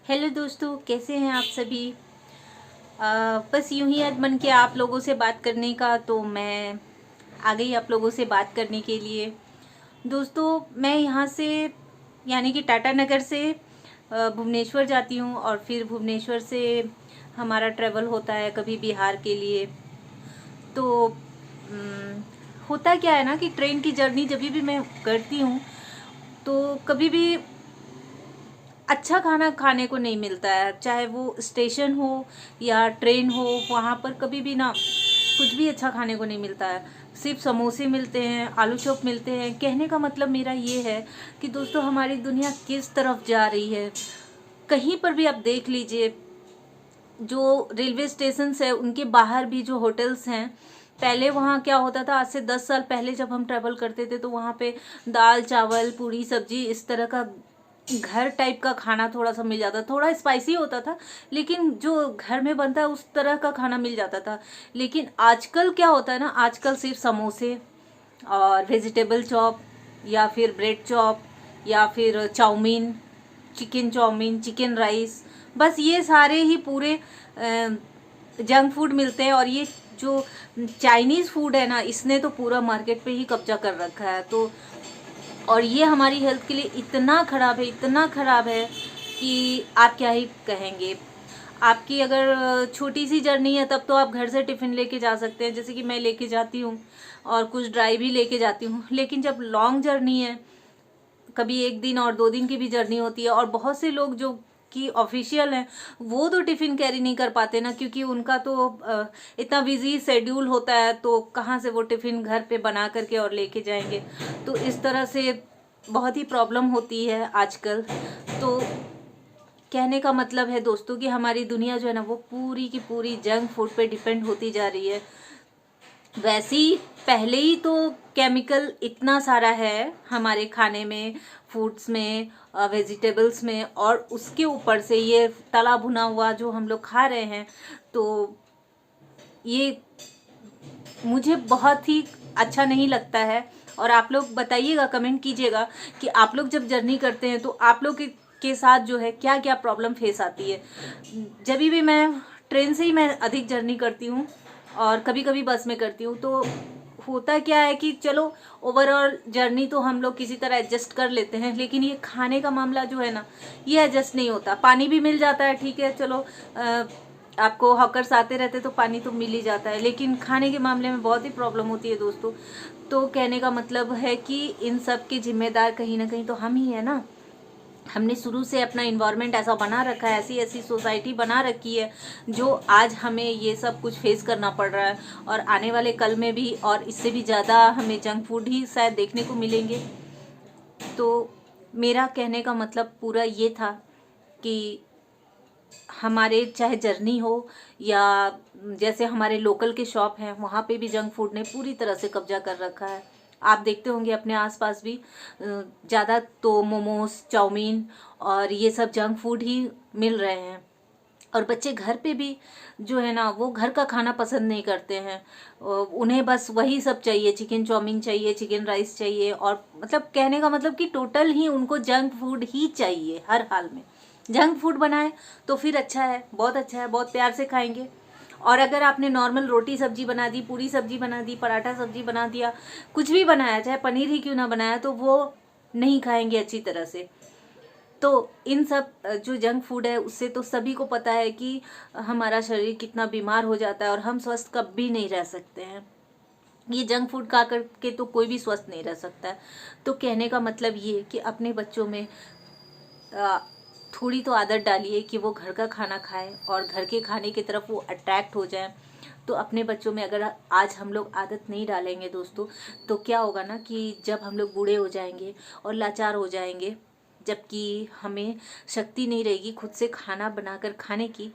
Hello दोस्तों, कैसे हैं आप सभी। बस यूं ही आज मन किया आप लोगों से बात करने का, तो मैं आ गई आप लोगों से बात करने के लिए। दोस्तों, मैं यहाँ से यानी कि टाटा नगर से भुवनेश्वर जाती हूँ और फिर भुवनेश्वर से हमारा ट्रैवल होता है कभी बिहार के लिए। तो अम, होता क्या है ना कि ट्रेन की जर्नी जब भी मैं करती हूँ तो कभी भी अच्छा खाना खाने को नहीं मिलता है, चाहे वो स्टेशन हो या ट्रेन हो। वहाँ पर कभी भी ना कुछ भी अच्छा खाने को नहीं मिलता है, सिर्फ समोसे मिलते हैं, आलू चॉप मिलते हैं। कहने का मतलब मेरा ये है कि दोस्तों, हमारी दुनिया किस तरफ जा रही है। कहीं पर भी आप देख लीजिए, जो रेलवे स्टेशन है उनके बाहर भी जो होटल्स हैं, पहले वहाँ क्या होता था, आज से 10 साल पहले जब हम ट्रैवल करते थे तो वहाँ पे दाल चावल पूरी सब्जी इस तरह का घर टाइप का खाना थोड़ा सा मिल जाता, थोड़ा स्पाइसी होता था, लेकिन जो घर में बनता है उस तरह का खाना मिल जाता था। लेकिन आजकल क्या होता है ना, आजकल सिर्फ समोसे और वेजिटेबल चॉप या फिर ब्रेड चॉप या फिर chowmein, chicken chowmein, chicken rice, बस ये सारे ही पूरे जंक फूड मिलते हैं। और ये जो चाइनीज़ फूड है ना, इसने तो पूरा मार्केट पे ही कब्जा कर रखा है। तो और ये हमारी हेल्थ के लिए इतना ख़राब है, इतना ख़राब है कि आप क्या ही कहेंगे। आपकी अगर छोटी सी जर्नी है तब तो आप घर से टिफ़िन लेके जा सकते हैं, जैसे कि मैं लेके जाती हूँ, और कुछ ड्राई भी लेके जाती हूँ। लेकिन जब लॉन्ग जर्नी है, कभी 1 दिन और 2 दिन की भी जर्नी होती है, और बहुत से लोग जो कि ऑफिशियल हैं वो तो टिफ़िन कैरी नहीं कर पाते ना, क्योंकि उनका तो इतना बिजी शेड्यूल होता है, तो कहाँ से वो टिफ़िन घर पे बना करके और लेके जाएंगे। तो इस तरह से बहुत ही प्रॉब्लम होती है आजकल। तो कहने का मतलब है दोस्तों कि हमारी दुनिया जो है ना, वो पूरी की पूरी जंक फूड पे डिपेंड होती जा रही है। वैसे ही पहले ही तो केमिकल इतना सारा है हमारे खाने में, फूड्स में, वेजिटेबल्स में, और उसके ऊपर से ये तला भुना हुआ जो हम लोग खा रहे हैं, तो ये मुझे बहुत ही अच्छा नहीं लगता है। और आप लोग बताइएगा, कमेंट कीजिएगा कि आप लोग जब जर्नी करते हैं तो आप लोग के साथ जो है क्या क्या प्रॉब्लम फेस आती है। जब भी मैं ट्रेन से ही मैं अधिक जर्नी करती हूँ और कभी कभी बस में करती हूँ, तो होता क्या है कि चलो ओवरऑल जर्नी तो हम लोग किसी तरह एडजस्ट कर लेते हैं, लेकिन ये खाने का मामला जो है ना, ये एडजस्ट नहीं होता। पानी भी मिल जाता है, ठीक है, चलो आपको हॉकर्स आते रहते तो पानी तो मिल ही जाता है, लेकिन खाने के मामले में बहुत ही प्रॉब्लम होती है दोस्तों। तो कहने का मतलब है कि इन सब के जिम्मेदार कहीं ना कहीं तो हम ही है ना। हमने शुरू से अपना इन्वायरमेंट ऐसा बना रखा है, ऐसी ऐसी सोसाइटी बना रखी है, जो आज हमें ये सब कुछ फेस करना पड़ रहा है। और आने वाले कल में भी और इससे भी ज़्यादा हमें जंक फूड ही शायद देखने को मिलेंगे। तो मेरा कहने का मतलब पूरा ये था कि हमारे चाहे जर्नी हो या जैसे हमारे लोकल के शॉप हैं, वहाँ पे भी जंक फूड ने पूरी तरह से कब्जा कर रखा है। आप देखते होंगे अपने आसपास भी ज़्यादा तो मोमोज, चाउमीन और ये सब जंक फूड ही मिल रहे हैं। और बच्चे घर पे भी जो है ना, वो घर का खाना पसंद नहीं करते हैं। उन्हें बस वही सब चाहिए, चिकन चाउमीन चाहिए, चिकन राइस चाहिए, और मतलब कहने का मतलब कि टोटल ही उनको जंक फूड ही चाहिए हर हाल में। जंक फूड बनाए तो फिर अच्छा है, बहुत अच्छा है, बहुत प्यार से खाएंगे। और अगर आपने नॉर्मल रोटी सब्जी बना दी, पूरी सब्जी बना दी, पराठा सब्जी बना दिया, कुछ भी बनाया, चाहे पनीर ही क्यों ना बनाया, तो वो नहीं खाएंगे अच्छी तरह से। तो इन सब जो जंक फूड है उससे तो सभी को पता है कि हमारा शरीर कितना बीमार हो जाता है, और हम स्वस्थ कभी नहीं रह सकते हैं। ये जंक फूड खा करके तो कोई भी स्वस्थ नहीं रह सकता है। तो कहने का मतलब ये कि अपने बच्चों में अ, थोड़ी तो आदत डालिए कि वो घर का खाना खाएं और घर के खाने की तरफ वो अट्रैक्ट हो जाएं। तो अपने बच्चों में अगर आज हम लोग आदत नहीं डालेंगे दोस्तों, तो क्या होगा ना कि जब हम लोग बूढ़े हो जाएंगे और लाचार हो जाएंगे, जबकि हमें शक्ति नहीं रहेगी खुद से खाना बनाकर खाने की,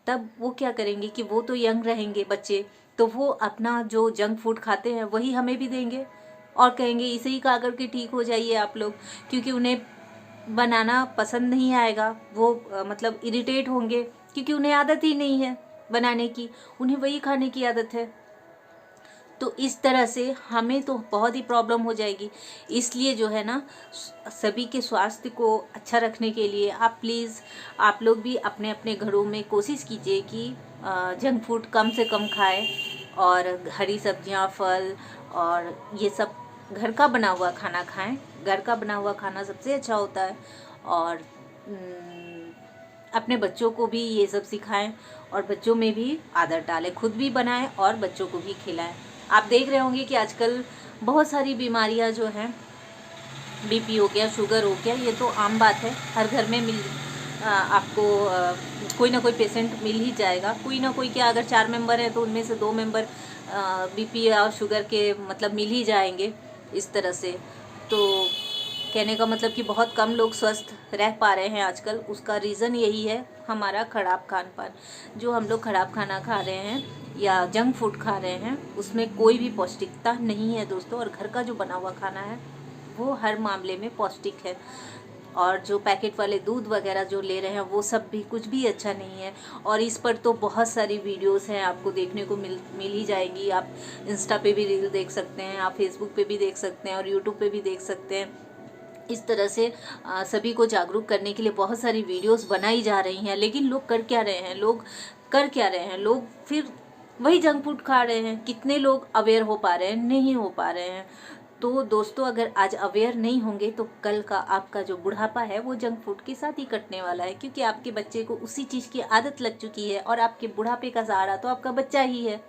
तब वो क्या करेंगे कि वो तो यंग रहेंगे बच्चे, तो वो अपना जो जंक फूड खाते हैं वही हमें भी देंगे और कहेंगे इसे ही खा करके ठीक हो जाइए आप लोग। क्योंकि उन्हें बनाना पसंद नहीं आएगा, वो मतलब इरिटेट होंगे, क्योंकि उन्हें आदत ही नहीं है बनाने की, उन्हें वही खाने की आदत है। तो इस तरह से हमें तो बहुत ही प्रॉब्लम हो जाएगी। इसलिए जो है ना, सभी के स्वास्थ्य को अच्छा रखने के लिए आप प्लीज़ आप लोग भी अपने अपने घरों में कोशिश कीजिए कि जंक फूड कम से कम खाएं और हरी सब्जियां, फल और ये सब घर का बना हुआ खाना खाएं। घर का बना हुआ खाना सबसे अच्छा होता है। और अपने बच्चों को भी ये सब सिखाएं और बच्चों में भी आदत डालें, खुद भी बनाएं और बच्चों को भी खिलाएं। आप देख रहे होंगे कि आजकल बहुत सारी बीमारियां जो हैं, बीपी हो गया, शुगर हो गया, ये तो आम बात है, हर घर में आपको कोई ना कोई पेशेंट मिल ही जाएगा। कोई ना कोई, क्या अगर 4 मेंबर हैं तो उनमें से 2 मेंबर बीपी और शुगर के मतलब मिल ही जाएंगे इस तरह से। तो कहने का मतलब कि बहुत कम लोग स्वस्थ रह पा रहे हैं आजकल। उसका रीज़न यही है, हमारा खराब खान पान। जो हम लोग खराब खाना खा रहे हैं या जंक फूड खा रहे हैं, उसमें कोई भी पौष्टिकता नहीं है दोस्तों। और घर का जो बना हुआ खाना है वो हर मामले में पौष्टिक है। और जो पैकेट वाले दूध वगैरह जो ले रहे हैं वो सब भी कुछ भी अच्छा नहीं है। और इस पर तो बहुत सारी वीडियोस हैं, आपको देखने को मिल ही जाएंगी। आप इंस्टा पे भी रील देख सकते हैं, आप फेसबुक पे भी देख सकते हैं और यूट्यूब पे भी देख सकते हैं। इस तरह से सभी को जागरूक करने के लिए बहुत सारी वीडियोस बनाई जा रही हैं। लेकिन लोग कर क्या रहे हैं, लोग फिर वही जंक फूड खा रहे हैं। कितने लोग अवेयर हो पा रहे हैं? नहीं हो पा रहे हैं। तो दोस्तों, अगर आज अवेयर नहीं होंगे तो कल का आपका जो बुढ़ापा है वो जंक फूड के साथ ही कटने वाला है। क्योंकि आपके बच्चे को उसी चीज़ की आदत लग चुकी है और आपके बुढ़ापे का सहारा तो आपका बच्चा ही है।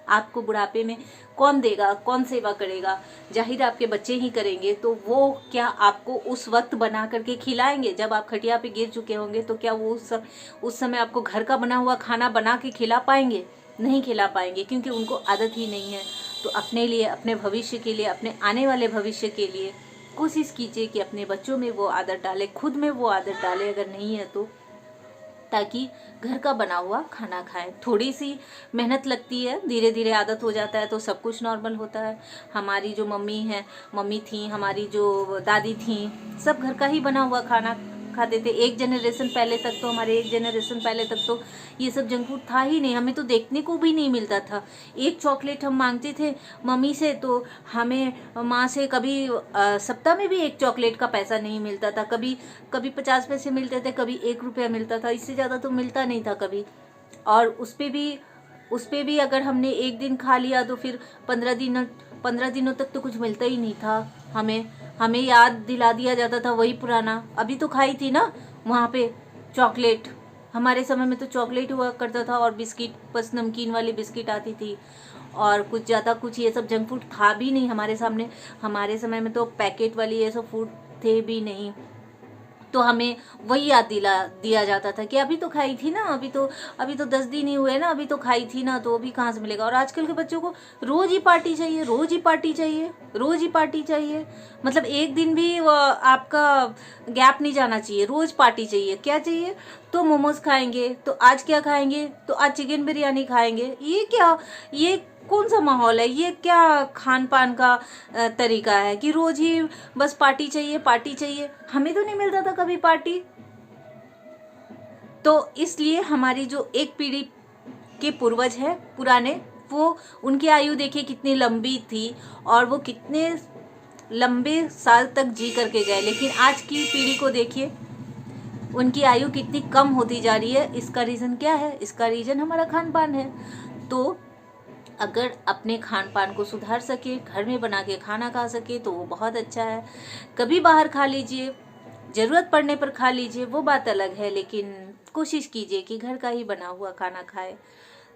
आपको बुढ़ापे में कौन देगा, कौन सेवा करेगा? जाहिर आपके बच्चे ही करेंगे। तो वो क्या आपको उस वक्त बना करके खिलाएंगे? जब आप खटिया पे गिर चुके होंगे तो क्या वो उस समय आपको घर का बना हुआ खाना बना के खिला पाएंगे? नहीं खिला पाएंगे, क्योंकि उनको आदत ही नहीं है। तो अपने लिए, अपने भविष्य के लिए, अपने आने वाले भविष्य के लिए कोशिश कीजिए कि अपने बच्चों में वो आदत डालें, खुद में वो आदत डालें अगर नहीं है तो, ताकि घर का बना हुआ खाना खाएं। थोड़ी सी मेहनत लगती है, धीरे धीरे आदत हो जाता है तो सब कुछ नॉर्मल होता है। हमारी जो मम्मी थी, हमारी जो दादी थी, सब घर का ही बना हुआ खाना खाते थे। एक जनरेशन पहले तक तो, हमारे एक जनरेशन पहले तक तो ये सब जंक फूड था ही नहीं, हमें तो देखने को भी नहीं मिलता था। एक चॉकलेट हम मांगते थे मम्मी से तो हमें माँ से कभी सप्ताह में भी एक चॉकलेट का पैसा नहीं मिलता था। कभी 50 पैसे मिलते थे, कभी 1 रुपया मिलता था, इससे ज़्यादा तो मिलता नहीं था कभी। और उस पे भी अगर हमने एक दिन खा लिया तो फिर 15 दिनों तक तो कुछ मिलता ही नहीं था। हमें याद दिला दिया जाता था वही पुराना, अभी तो खाई थी ना वहाँ पे चॉकलेट। हमारे समय में तो चॉकलेट हुआ करता था और बिस्किट, बस नमकीन वाली बिस्किट आती थी और कुछ ज़्यादा कुछ ये सब जंक फूड था भी नहीं हमारे सामने। हमारे समय में तो पैकेट वाली ये सब फूड थे भी नहीं। तो हमें वही याद दिया जाता था कि अभी तो खाई थी ना, अभी तो 10 दिन ही हुए ना, अभी तो खाई थी ना, तो अभी कहाँ से मिलेगा। और आजकल के बच्चों को रोज ही पार्टी चाहिए, रोज ही पार्टी चाहिए, रोज ही पार्टी चाहिए। मतलब एक दिन भी आपका गैप नहीं जाना चाहिए, रोज पार्टी चाहिए। क्या चाहिए? तो मोमोज खाएंगे, तो आज क्या खाएंगे? तो आज चिकन बिरयानी खाएंगे। ये कौन सा माहौल है? ये क्या खान पान का तरीका है कि रोज ही बस पार्टी चाहिए, पार्टी चाहिए? हमें तो नहीं मिलता था कभी पार्टी। तो इसलिए हमारी जो एक पीढ़ी के पूर्वज है पुराने, वो उनकी आयु देखिए कितनी लंबी थी और वो कितने लंबे साल तक जी करके गए। लेकिन आज की पीढ़ी को देखिए, उनकी आयु कितनी कम होती जा रही है। इसका रीज़न क्या है? इसका रीज़न हमारा खान पान है। तो अगर अपने खान पान को सुधार सके, घर में बना के खाना खा सके तो वो बहुत अच्छा है। कभी बाहर खा लीजिए, ज़रूरत पड़ने पर खा लीजिए, वो बात अलग है, लेकिन कोशिश कीजिए कि घर का ही बना हुआ खाना खाएं।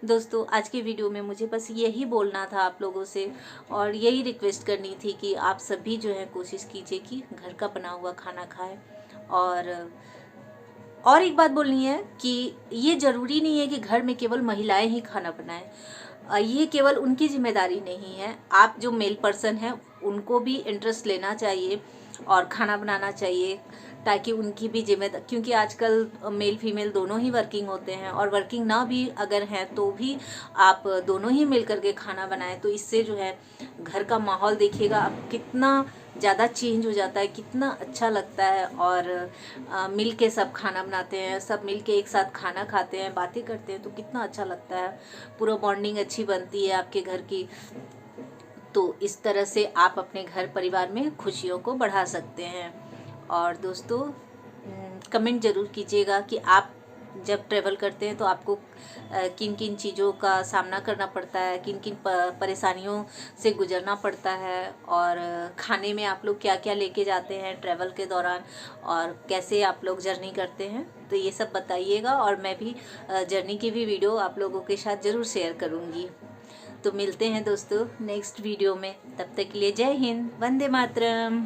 दोस्तों, आज के वीडियो में मुझे बस यही बोलना था आप लोगों से और यही रिक्वेस्ट करनी थी कि आप सभी जो है कोशिश कीजिए कि घर का बना हुआ खाना खाएं। और एक बात बोलनी है कि ये ज़रूरी नहीं है कि घर में केवल महिलाएं ही खाना बनाएं। ये केवल उनकी जिम्मेदारी नहीं है। आप जो मेल पर्सन हैं उनको भी इंटरेस्ट लेना चाहिए और खाना बनाना चाहिए, ताकि उनकी भी जिम्मेदारी, क्योंकि आजकल मेल फीमेल दोनों ही वर्किंग होते हैं और वर्किंग ना भी अगर हैं तो भी आप दोनों ही मिल करके खाना बनाएं। तो इससे जो है घर का माहौल देखिएगा आप कितना ज़्यादा चेंज हो जाता है, कितना अच्छा लगता है। और मिल के सब खाना बनाते हैं, सब मिल के एक साथ खाना खाते हैं, बातें करते हैं तो कितना अच्छा लगता है। पूरा बॉन्डिंग अच्छी बनती है आपके घर की। तो इस तरह से आप अपने घर परिवार में खुशियों को बढ़ा सकते हैं। और दोस्तों कमेंट ज़रूर कीजिएगा कि आप जब ट्रैवल करते हैं तो आपको किन किन चीज़ों का सामना करना पड़ता है, किन किन परेशानियों से गुजरना पड़ता है, और खाने में आप लोग क्या क्या लेके जाते हैं ट्रैवल के दौरान, और कैसे आप लोग जर्नी करते हैं। तो ये सब बताइएगा, और मैं भी जर्नी की भी वीडियो आप लोगों के साथ ज़रूर शेयर करूँगी। तो मिलते हैं दोस्तों नेक्स्ट वीडियो में, तब तक के लिए जय हिंद, वंदे मातरम।